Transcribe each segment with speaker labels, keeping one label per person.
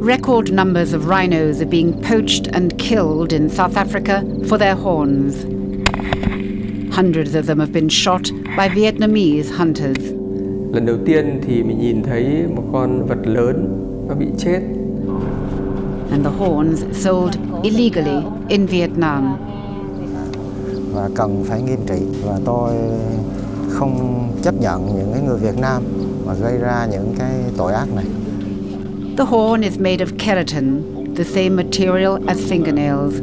Speaker 1: Record numbers of rhinos are being poached and killed in South Africa for their horns. Hundreds of them have been shot by Vietnamese hunters.
Speaker 2: Lần đầu tiên thì mình nhìn thấy một con vật lớn nó bị chết.
Speaker 1: And the horns sold illegally in Vietnam.
Speaker 3: Và cần phải nghiêm trị, và tôi không chấp nhận những người Việt Nam mà gây ra những cái tội ác này.
Speaker 1: The horn is made of keratin, the same material as fingernails,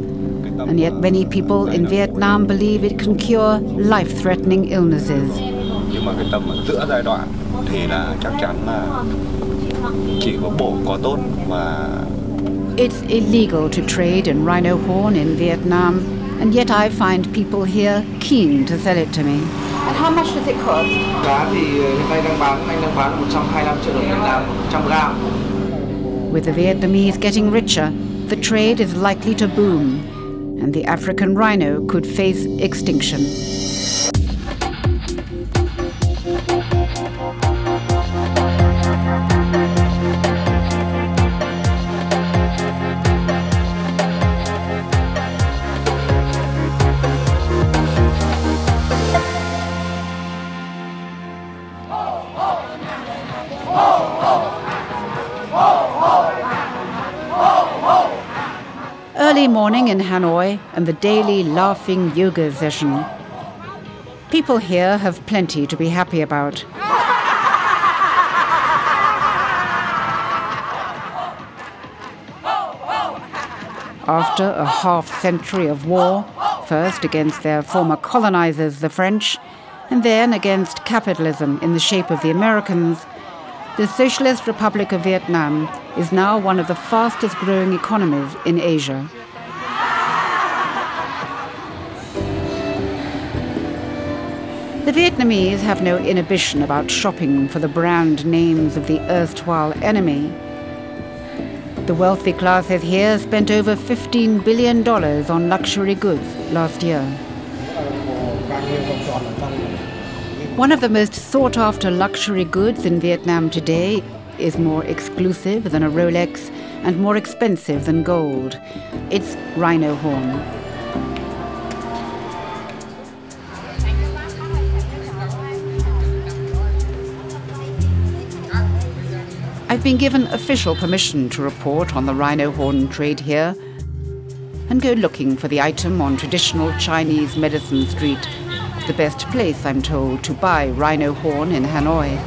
Speaker 1: and yet many people in Vietnam believe it can cure life-threatening illnesses.
Speaker 4: Nhưng mà cái tầm ở giữa giai đoạn thì là chắc chắn là chỉ có bổ có tốt và.
Speaker 1: It's illegal to trade in rhino horn in Vietnam, and yet I find people here keen to sell it to me. And how much does it cost?
Speaker 5: Giá thì hiện nay đang bán 125 triệu đồng Việt Nam 100 gram.
Speaker 1: With the Vietnamese getting richer, the trade is likely to boom, and the African rhino could face extinction. Early morning in Hanoi and the daily laughing yoga session. People here have plenty to be happy about. After a half-century of war, first against their former colonizers, the French, and then against capitalism in the shape of the Americans, the Socialist Republic of Vietnam is now one of the fastest-growing economies in Asia. The Vietnamese have no inhibition about shopping for the brand names of the erstwhile enemy. The wealthy classes here spent over $15 billion on luxury goods last year. One of the most sought-after luxury goods in Vietnam today is more exclusive than a Rolex and more expensive than gold. It's rhino horn. I've been given official permission to report on the rhino horn trade here and go looking for the item on traditional Chinese Medicine Street, the best place, I'm told, to buy rhino horn in Hanoi.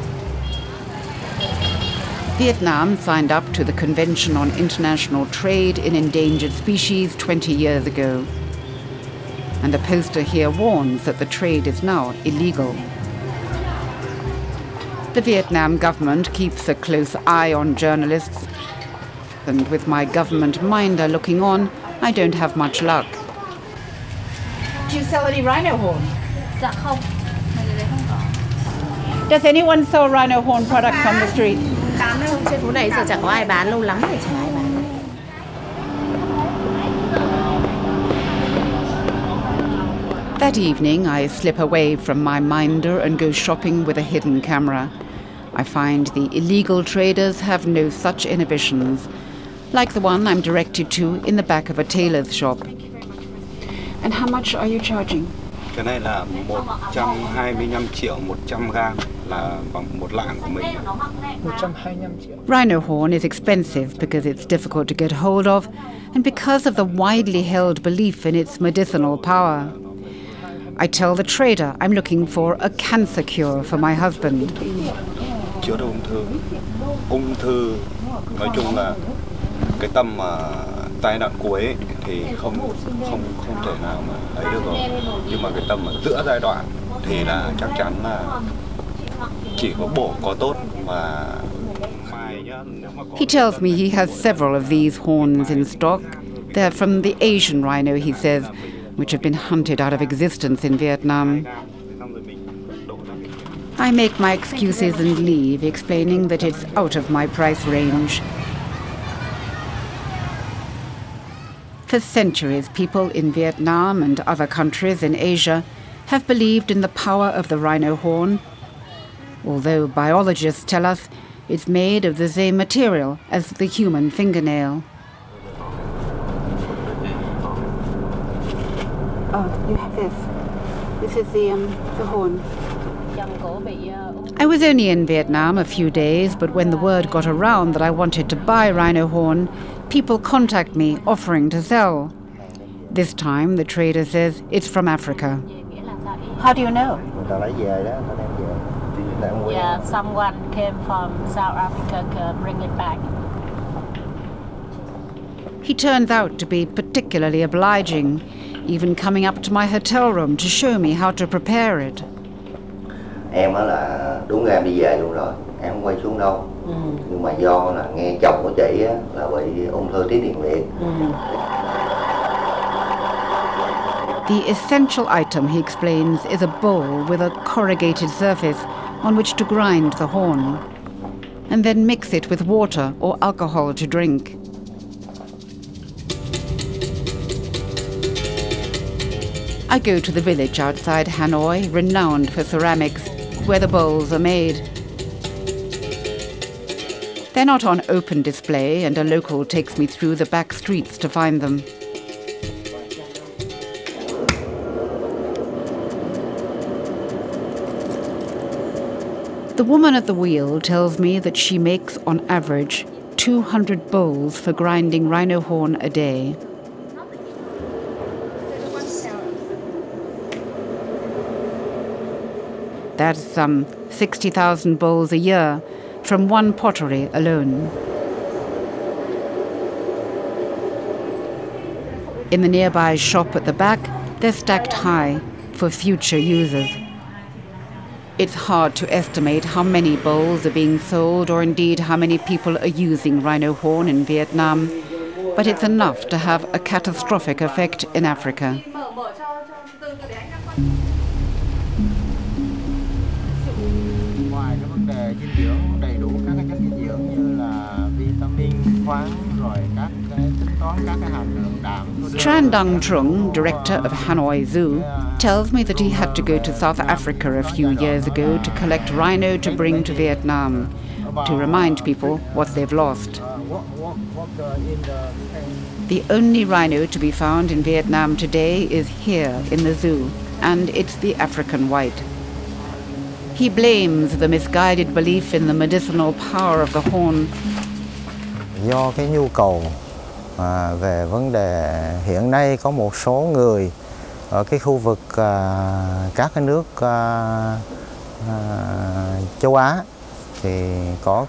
Speaker 1: Vietnam signed up to the Convention on International Trade in Endangered Species 20 years ago. And the poster here warns that the trade is now illegal. The Vietnam government keeps a close eye on journalists, and with my government minder looking on, I don't have much luck. Do you sell any rhino horn? Does anyone sell rhino horn products on the street? That evening, I slip away from my minder and go shopping with a hidden camera. I find the illegal traders have no such inhibitions, like the one I'm directed to in the back of a tailor's shop. And how much are you charging?
Speaker 4: Cái này là 125 triệu 100 gram là bằng một lạng của mình.
Speaker 5: 125 triệu.
Speaker 1: Rhino horn is expensive because it's difficult to get hold of and because of the widely held belief in its medicinal power. I tell the trader I'm looking for a cancer cure for my husband.
Speaker 4: Chữa được ung thư. Ung thư nói chung là cái tầm giai đoạn cuối ấy, thì không thể nào mà ấy được rồi. Nhưng mà cái tầm ở giữa giai đoạn thì là chắc chắn là chỉ có bổ có tốt và mai nhá.
Speaker 1: He tells me he has several of these horns in stock. They're from the Asian rhino, he says, which have been hunted out of existence in Vietnam. I make my excuses and leave, explaining that it's out of my price range. For centuries, people in Vietnam and other countries in Asia have believed in the power of the rhino horn, although biologists tell us It's made of the same material as the human fingernail. Oh, you have this. This is the horn. I was only in Vietnam a few days, but when the word got around that I wanted to buy rhino horn, people contact me offering to sell. This time, the trader says it's from Africa. How do you know?
Speaker 6: Yeah, someone came from South Africa to bring it back.
Speaker 1: He turns out to be particularly obliging, even coming up to my hotel room to show me how to prepare it.
Speaker 7: Em á là đúng ra em đi về luôn rồi, em không quay xuống đâu. Nhưng mà do là nghe chồng của chị á là bị ung thư tuyến tiền liệt.
Speaker 1: The essential item, he explains, is a bowl with a corrugated surface on which to grind the horn, and then mix it with water or alcohol to drink. I go to the village outside Hanoi, renowned for ceramics, where the bowls are made. They're not on open display, and a local takes me through the back streets to find them. The woman at the wheel tells me that she makes, on average, 200 bowls for grinding rhino horn a day. That's some 60,000 bowls a year from one pottery alone. In the nearby shop at the back, they're stacked high for future users. It's hard to estimate how many bowls are being sold or indeed how many people are using rhino horn in Vietnam, but it's enough to have a catastrophic effect in Africa.
Speaker 3: Ngoài cái vấn đề dinh dưỡng đầy đủ các cái chất dinh dưỡng như là vitamin, khoáng rồi các cái tính toán các cái hàm lượng đạm.
Speaker 1: Tran Dang Trung, director of Hanoi Zoo, tells me that he had to go to South Africa a few years ago to collect rhino to bring to Vietnam, to remind people what they've lost. The only rhino to be found in Vietnam today is here in the zoo, and it's the African white. He blames the misguided belief in the medicinal power of the horn.
Speaker 3: Do cái nhu cầu về vấn đề hiện nay có một số người ở cái khu vực các cái nước châu Á thì có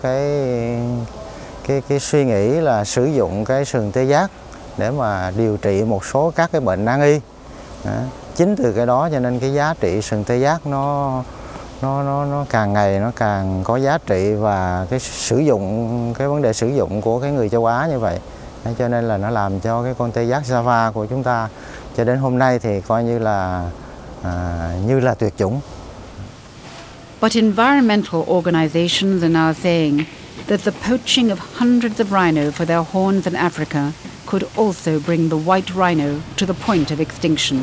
Speaker 3: cái suy nghĩ là sử dụng cái sừng tê giác để mà điều trị một số các cái bệnh nan y. Chính từ cái đó cho nên cái giá trị sừng tê giác nó càng ngày nó càng có giá trị, và cái vấn đề sử dụng của cái người châu Á như vậy, cho nên là nó làm cho cái con tê giác Java của chúng ta cho đến hôm nay thì coi như là tuyệt chủng.
Speaker 1: But environmental organizations are now saying that the poaching of hundreds of rhino for their horns in Africa could also bring the white rhino to the point of extinction.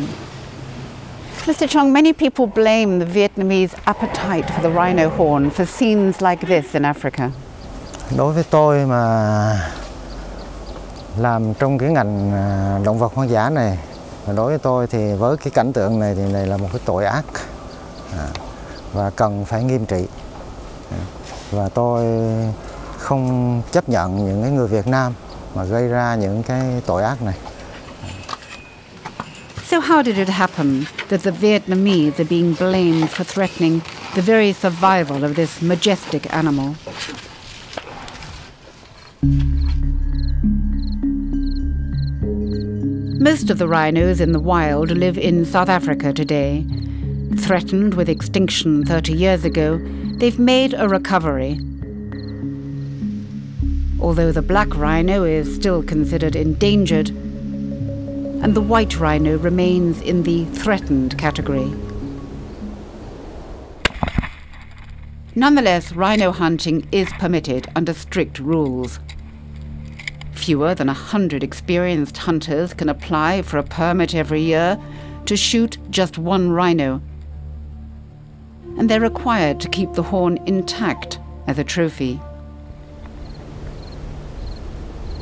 Speaker 1: Mr. Chong, many people blame the Vietnamese appetite for the rhino horn for scenes like this in Africa.
Speaker 3: Đối với tôi mà làm trong cái ngành động vật hoang dã này, đối với tôi thì với cái cảnh tượng này thì này là một cái tội ác và cần phải nghiêm trị. Và tôi không chấp nhận những cái người Việt Nam mà gây ra những cái tội ác này.
Speaker 1: So how did it happen that the Vietnamese are being blamed for threatening the very survival of this majestic animal? Most of the rhinos in the wild live in South Africa today. Threatened with extinction 30 years ago, they've made a recovery. Although the black rhino is still considered endangered, and the white rhino remains in the threatened category. Nonetheless, rhino hunting is permitted under strict rules. Fewer than 100 experienced hunters can apply for a permit every year to shoot just one rhino, and they're required to keep the horn intact as a trophy.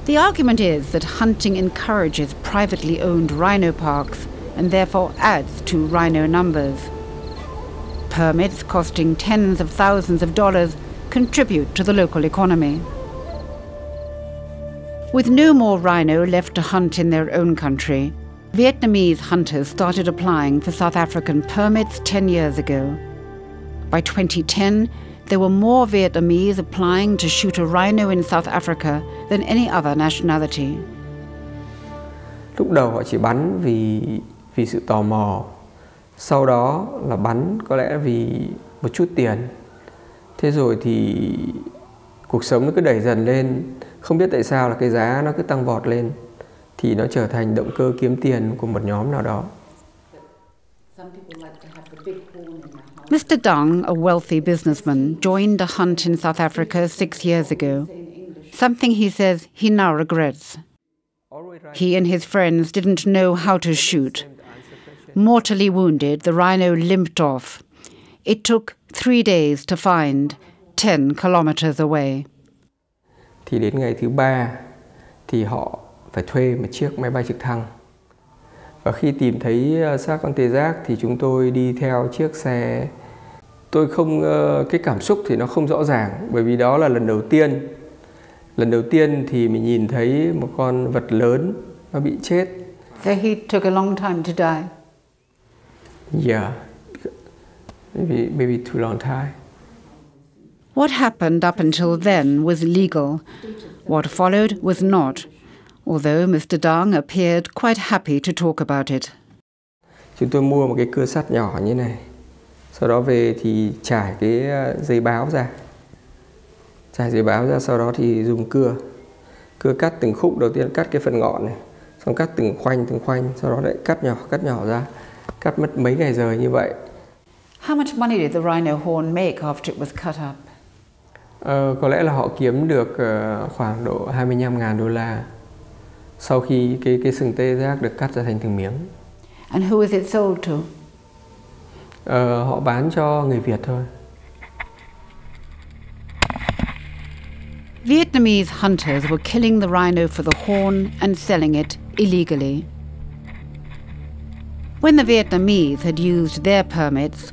Speaker 1: The argument is that hunting encourages privately owned rhino parks and therefore adds to rhino numbers. Permits costing tens of thousands of dollars contribute to the local economy. With no more rhino left to hunt in their own country, Vietnamese hunters started applying for South African permits 10 years ago. By 2010, there were more Vietnamese applying to shoot a rhino in South Africa than any other nationality.
Speaker 2: Lúc đầu họ chỉ bắn vì sự tò mò, sau đó là bắn có lẽ vì một chút tiền. Thế rồi thì cuộc sống nó cứ đẩy dần lên, không biết tại sao là cái giá nó cứ tăng vọt lên, thì nó trở thành động cơ kiếm tiền của một nhóm nào đó.
Speaker 1: Mr. Dang, a wealthy businessman, joined a hunt in South Africa 6 years ago, something he says he now regrets. He and his friends didn't know how to shoot. Mortally wounded, the rhino limped off. It took 3 days to find, 10 kilometers away.
Speaker 2: Thì đến ngày thứ 3 thì họ phải thuê một chiếc máy bay trực thăng. Và khi tìm thấy xác con tê giác thì chúng tôi đi theo chiếc xe. Tôi không, cái cảm xúc thì nó không rõ ràng, bởi vì đó là lần đầu tiên. Lần đầu tiên thì mình nhìn thấy một con vật lớn nó bị chết.
Speaker 1: So he took a long time to die.
Speaker 2: Yeah, maybe too long time.
Speaker 1: What happened up until then was legal. What followed was not, although Mr. Dang appeared quite happy to talk about it.
Speaker 2: Chúng tôi mua một cái cưa sắt nhỏ như này. Sau đó về thì trải cái giấy báo ra. Trải giấy báo ra, sau đó thì dùng cưa. Cưa cắt từng khúc, đầu tiên cắt cái phần ngọn này. Xong cắt từng khoanh, sau đó lại cắt nhỏ ra. Cắt mất mấy ngày giờ như vậy.
Speaker 1: How much money did the rhino horn make after it was cut up?
Speaker 2: Có lẽ là họ kiếm được khoảng độ 25.000 đô la sau khi cái sừng tê giác được cắt ra thành từng miếng.
Speaker 1: And who is it sold to?
Speaker 2: Họ bán cho người Việt thôi.
Speaker 1: Vietnamese hunters were killing the rhino for the horn and selling it illegally. When the Vietnamese had used their permits,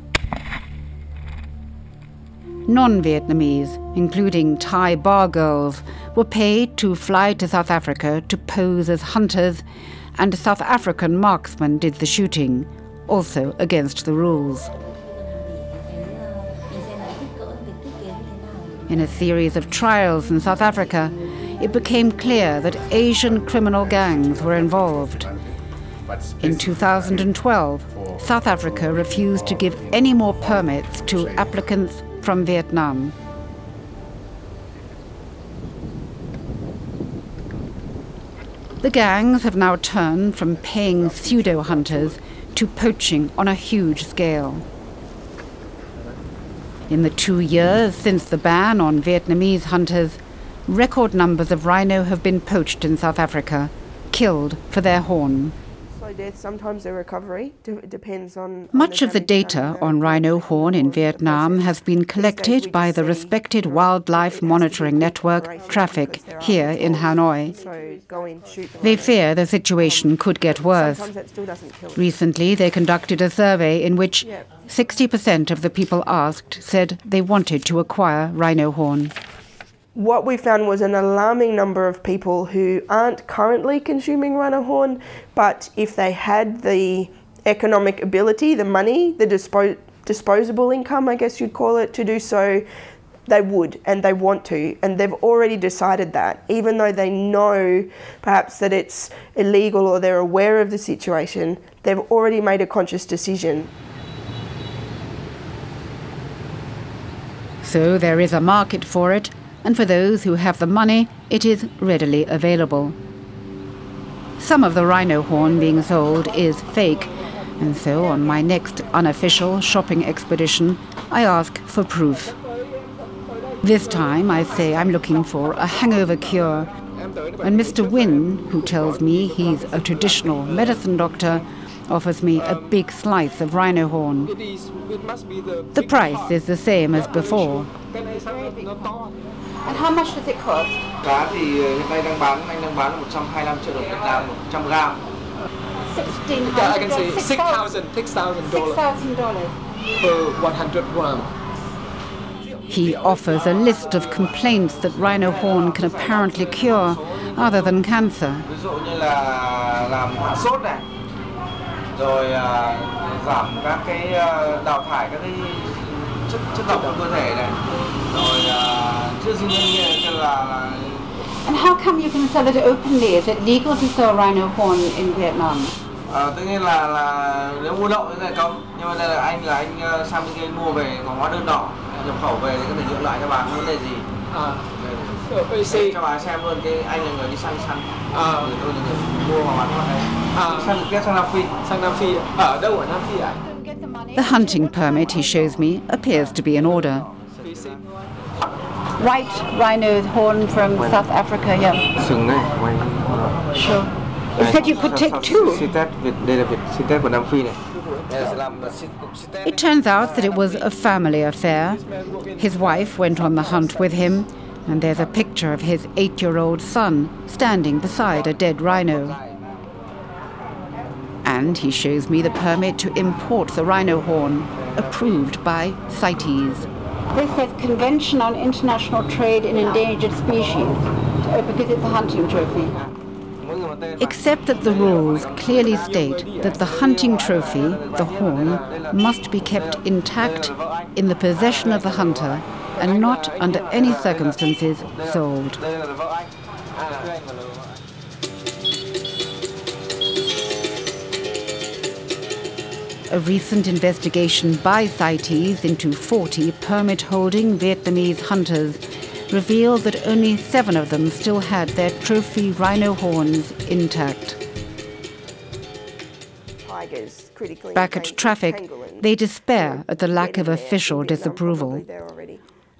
Speaker 1: non-Vietnamese, including Thai bar girls, were paid to fly to South Africa to pose as hunters, and South African marksmen did the shooting, also against the rules. In a series of trials in South Africa, it became clear that Asian criminal gangs were involved. In 2012, South Africa refused to give any more permits to applicants from Vietnam. The gangs have now turned from paying pseudo-hunters to poaching on a huge scale. In the 2 years since the ban on Vietnamese hunters, record numbers of rhino have been poached in South Africa, killed for their horn. Much of the data on rhino horn in Vietnam has been collected by the respected wildlife monitoring network Traffic here in Hanoi. They fear the situation could get worse. Recently, they conducted a survey in which 60% of the people asked said they wanted to acquire rhino horn.
Speaker 8: What we found was an alarming number of people who aren't currently consuming rhino horn, but if they had the economic ability, the money, the disposable income, I guess you'd call it, to do so, they would and they want to, and they've already decided that, even though they know perhaps that it's illegal or they're aware of the situation, they've already made a conscious decision.
Speaker 1: So there is a market for it, and for those who have the money, it is readily available. Some of the rhino horn being sold is fake, and so on my next unofficial shopping expedition, I ask for proof. This time I say I'm looking for a hangover cure, and Mr. Wynne, who tells me he's a traditional medicine doctor, offers me a big slice of rhino horn. The price is the same as before.
Speaker 8: And how much does it cost?
Speaker 5: Giá thì hiện nay anh đang bán 125 triệu đồng Việt Nam 100 gram.
Speaker 8: $1,600.
Speaker 5: I can say $6,000 per 100 gram.
Speaker 1: He offers a list of complaints that rhino horn can apparently cure, other than cancer.
Speaker 5: Ví dụ như là làm hạ sốt này, rồi giảm các cái đào thải các cái chất độc trong cơ thể này, rồi chữa dinh dưỡng là.
Speaker 8: And how come you can sell it openly? Is it legal to sell rhino horn in Vietnam?
Speaker 5: Tất nhiên là nếu mua lậu thì lại cấm, nhưng mà đây là anh sang bên kia mua về có hóa đơn đỏ, nhập khẩu về thì có thể nhượng lại cho bà, không vấn đề gì. Cho bà xem luôn, cái anh là người đi săn, tôi là người mua và bán qua đây. Săn trực tiếp sang Nam Phi, ở đâu ở Nam Phi ạ?
Speaker 1: The hunting permit, he shows me, appears to be in order.
Speaker 8: White rhino horn from South Africa, yeah.
Speaker 5: Sừng này, ngoài.
Speaker 8: Sure. It said you could take two.
Speaker 5: Đây là Việt test của Nam Phi này.
Speaker 1: It turns out that it was a family affair. His wife went on the hunt with him, and there's a picture of his 8-year-old son standing beside a dead rhino. And he shows me the permit to import the rhino horn, approved by CITES.
Speaker 8: This says Convention on International Trade in Endangered Species, because it's a hunting trophy.
Speaker 1: Except that the rules clearly state that the hunting trophy, the horn, must be kept intact in the possession of the hunter and not under any circumstances sold. A recent investigation by CITES into 40 permit-holding Vietnamese hunters revealed that only 7 of them still had their trophy rhino horns intact. Back at traffic, they despair at the lack of official disapproval.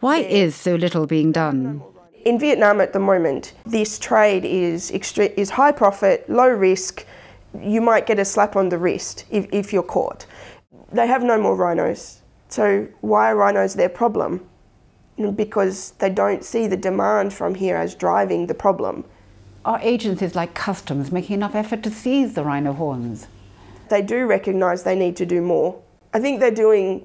Speaker 1: Why is so little being done?
Speaker 8: In Vietnam at the moment, this trade is high profit, low risk. You might get a slap on the wrist if you're caught. They have no more rhinos. So why are rhinos their problem? Because they don't see the demand from here as driving the problem.
Speaker 1: Are agencies like Customs making enough effort to seize the rhino horns?
Speaker 8: They do recognise they need to do more. I think they're doing,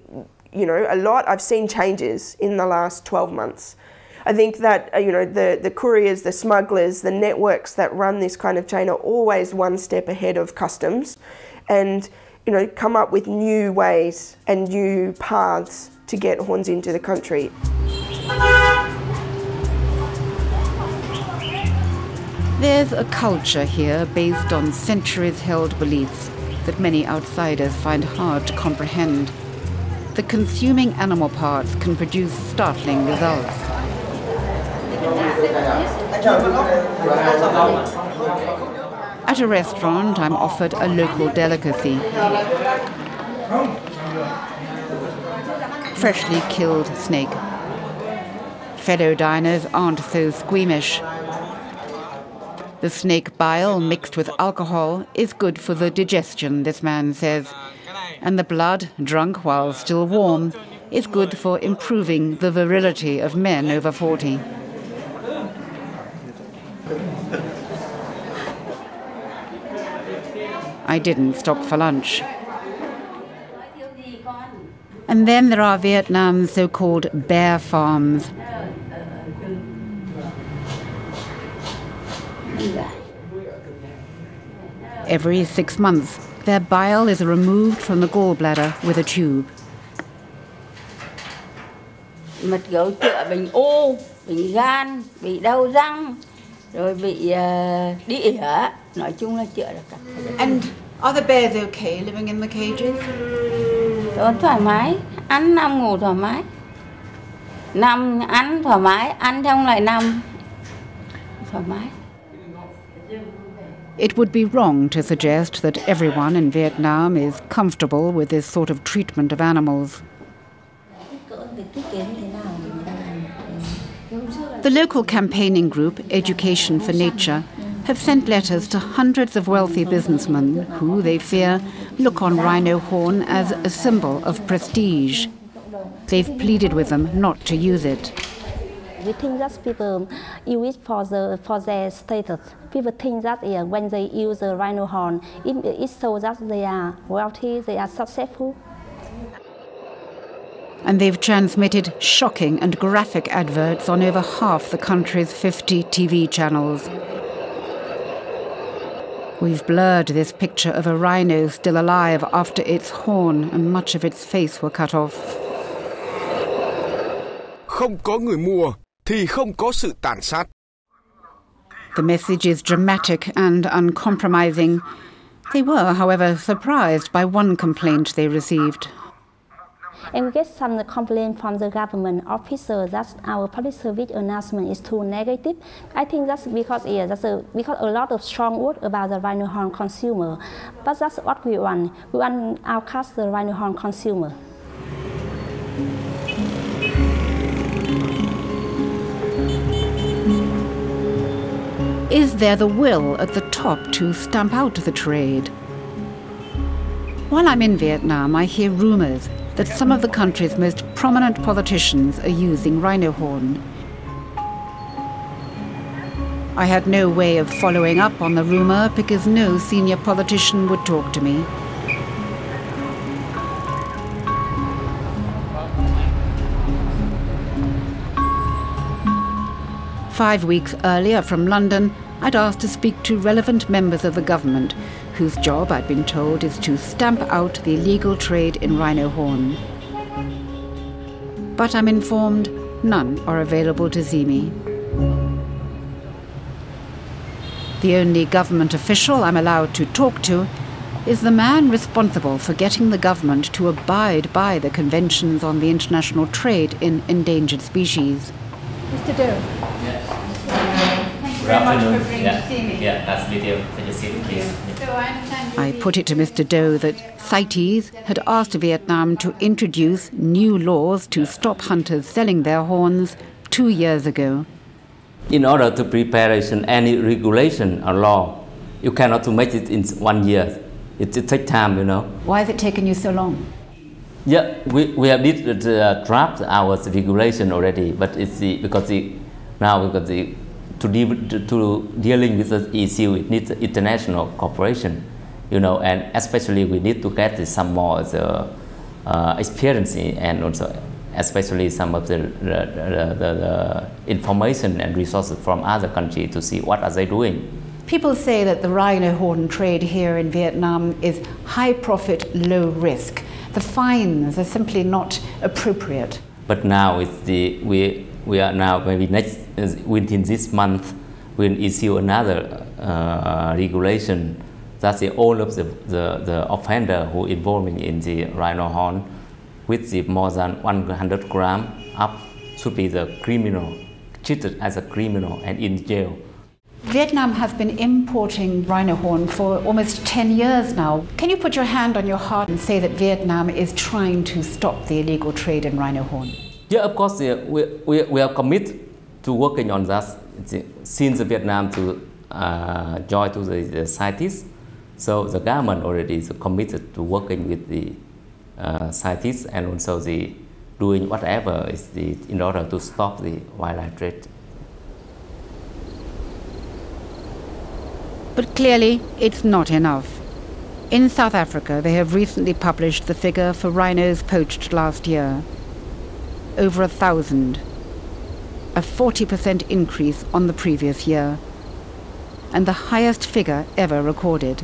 Speaker 8: a lot. I've seen changes in the last 12 months. I think that, the couriers, the smugglers, the networks that run this kind of chain are always one step ahead of Customs and, come up with new ways and new paths to get horns into the country.
Speaker 1: There's a culture here based on centuries-held beliefs that many outsiders find hard to comprehend. The consuming animal parts can produce startling results. At a restaurant, I'm offered a local delicacy. Freshly killed snake. Fellow diners aren't so squeamish. The snake bile mixed with alcohol is good for the digestion, this man says. And the blood, drunk while still warm, is good for improving the virility of men over 40. I didn't stop for lunch. And then there are Vietnam's so-called bear farms. Every 6 months, their bile is removed from the gallbladder with a tube.
Speaker 9: Mật gấu chữa bệnh u, bệnh gan, bị đau răng, rồi bị đĩa, nói chung là chữa được cả.
Speaker 1: And are the bears okay living in the cages?
Speaker 9: Đó, thoải mái, ăn nằm ngủ thoải mái. Nằm ăn thoải mái, ăn xong lại nằm thoải mái.
Speaker 1: It would be wrong to suggest that everyone in Vietnam is comfortable with this sort of treatment of animals. The local campaigning group, Education for Nature, have sent letters to hundreds of wealthy businessmen who, they fear, look on rhino horn as a symbol of prestige. They've pleaded with them not to use it.
Speaker 10: We think that people use it for their status. People think that when they use the rhino horn, it shows that they are wealthy, they are successful.
Speaker 1: And they've transmitted shocking and graphic adverts on over half the country's 50 TV channels. We've blurred this picture of a rhino still alive after its horn and much of its face were cut off.
Speaker 11: Không có người mua thì không có sự tàn sát.
Speaker 1: The message is dramatic and uncompromising. They were, however, surprised by one complaint they received.
Speaker 10: And we get some complaint from the government officers that our public service announcement is too negative. I think that's because because a lot of strong word about the rhino horn consumer. But that's what we want. We want to outcast the rhino horn consumer.
Speaker 1: Is there the will at the top to stamp out the trade? While I'm in Vietnam, I hear rumours that some of the country's most prominent politicians are using rhino horn. I had no way of following up on the rumour because no senior politician would talk to me. "5 weeks earlier from London, I'd asked to speak to relevant members of the government, whose job, I'd been told, is to stamp out the illegal trade in rhino horn. But I'm informed none are available to see me. The only government official I'm allowed to talk to is the man responsible for getting the government to abide by the conventions on the international trade in endangered species.
Speaker 12: Mr. Doe.
Speaker 13: Yes.
Speaker 12: Thank you very much for bringing to see me.
Speaker 13: Yeah, nice to meet you. Take a seat, please.
Speaker 12: So I understand
Speaker 1: I put it to Mr. Doe that CITES had asked Vietnam to introduce new laws to stop hunters selling their horns 2 years ago.
Speaker 13: In order to prepare any regulation or law, you cannot to make it in 1 year. It takes time, you know.
Speaker 1: Why has it taken you so long?
Speaker 13: Yeah, we have did draft our regulation already, but it's to dealing with the issue, it needs international cooperation, you know, and especially we need to get some more experience and also especially some of the information and resources from other countries to see what are they doing.
Speaker 1: People say that the rhino horn trade here in Vietnam is high profit, low risk. The fines are simply not appropriate.
Speaker 13: But now we are now maybe within this month we'll issue another regulation that all of the offender who involving in the rhino horn with the more than 100 grams up should be the criminal, treated as a criminal and in jail.
Speaker 1: Vietnam has been importing rhino horn for almost 10 years now. Can you put your hand on your heart and say that Vietnam is trying to stop the illegal trade in rhino horn?
Speaker 13: Yeah, of course, we are committed to working on that since Vietnam to join to the CITES. So the government already is committed to working with the CITES and also doing whatever is in order to stop the wildlife trade.
Speaker 1: But clearly, it's not enough. In South Africa, they have recently published the figure for rhinos poached last year. Over 1,000. A 40% increase on the previous year. And the highest figure ever recorded.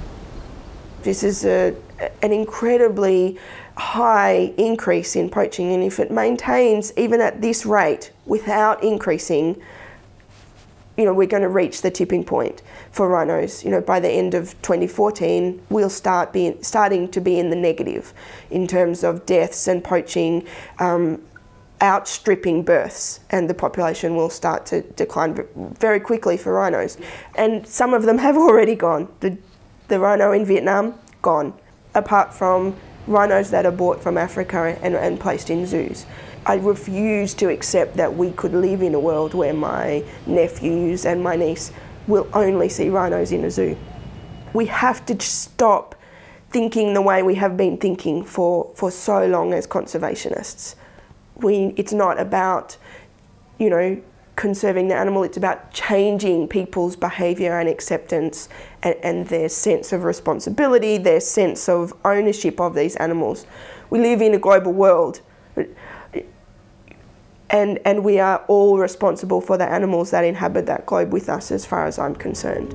Speaker 8: This is an incredibly high increase in poaching, and if it maintains even at this rate without increasing, you know, we're going to reach the tipping point for rhinos. You know, by the end of 2014, we'll starting to be in the negative in terms of deaths and poaching, outstripping births, and the population will start to decline very quickly for rhinos. And some of them have already gone. The rhino in Vietnam, gone. Apart from rhinos that are bought from Africa and placed in zoos. I refuse to accept that we could live in a world where my nephews and my niece we'll only see rhinos in a zoo. We have to stop thinking the way we have been thinking for so long as conservationists. It's not about, you know, conserving the animal, it's about changing people's behaviour and acceptance and their sense of responsibility, their sense of ownership of these animals. We live in a global world and we are all responsible for the animals that inhabit that globe with us, as far as I'm concerned.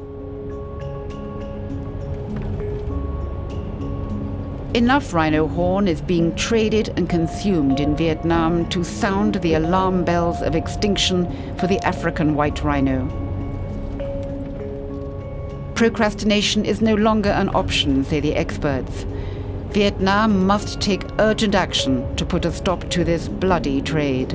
Speaker 1: Enough rhino horn is being traded and consumed in Vietnam to sound the alarm bells of extinction for the African white rhino. Procrastination is no longer an option, say the experts. Vietnam must take urgent action to put a stop to this bloody trade.